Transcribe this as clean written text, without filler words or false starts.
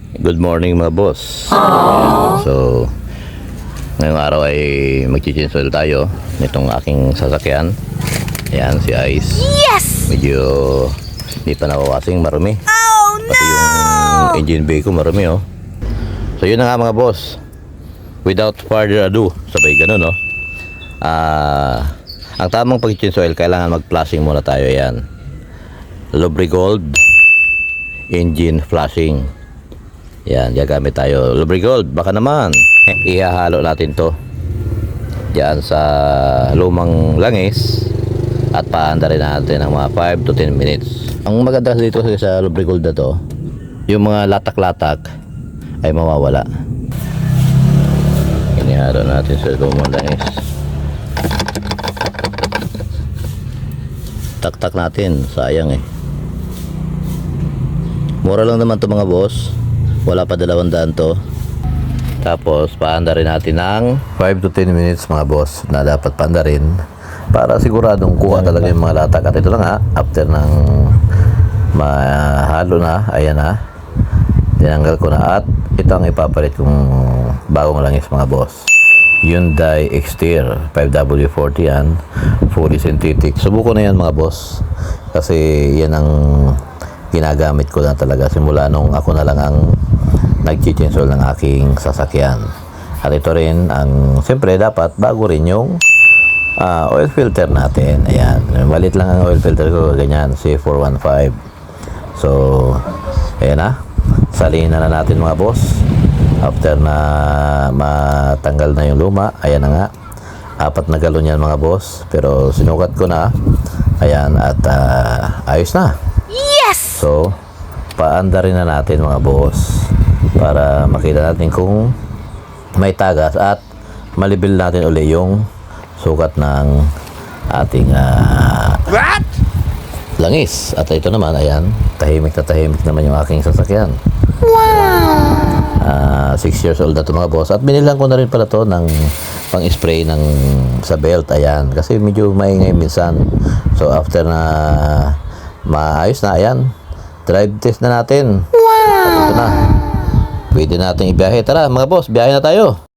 Good morning mga boss. So, ngayong araw ay mag-change oil tayo nitong aking sasakyan. Ayan, si Ice. Yes! Medyo hindi pa nawawasing, marumi. Oh Pati yung engine bay ko marumi, oh. So, yun na nga mga boss. Without further ado, sabay ganun, no? Ang tamang pag-change oil, kailangan mag-flashing muna tayo. Ayan. Lubrigold engine flashing. Yan, gagamit tayo. Lubrigold, baka naman. Ihahalo natin to diyan sa lumang langis at paanda rin natin ng mga 5 to 10 minutes. Ang maganda dito sa lubrigold na to, yung mga latak-latak ay mawawala. Inihalo natin sa lumang langis. Tak-tak natin, sayang eh. Mura lang naman to mga boss. Wala pa 200 to. Tapos paanda rin natin ng 5 to 10 minutes mga boss na dapat paanda rin para siguradong kuha talaga yung mga latak. At ito na nga, after ng mahalo na, ayan na, tinanggal ko na at ito ang ipapalit kong bagong langis mga boss. Hyundai Xter 5W40 yan, fully synthetic. Subuko na yan mga boss kasi yan ang ginagamit ko na talaga simula nung ako na lang ang nag-change oil ng aking sasakyan. At ito rin ang siyempre dapat bago rin yung oil filter natin. Ayan, malit lang ang oil filter ko, ganyan, C415. So ayan na, salihin na natin mga boss. After na matanggal na yung luma, ayan na nga, 4 na galon yan mga boss, pero sinukat ko na. Ayan, at ayos na. Yes! So, paanda rin na natin mga boss para makita natin kung may tagas at malibil natin uli yung sukat ng ating langis. At ito naman, ayan, tahimik na tahimik naman yung aking sasakyan. Wow! 6 years old na ito mga boss. At binilang ko na rin pala to ng pang-spray ng sa belt, ayan, kasi medyo maingay minsan. So, after na maayos na, ayan, drive test na natin. Wow! At ito na, pwede natin ibiyahe. Tara mga boss, biyahe na tayo.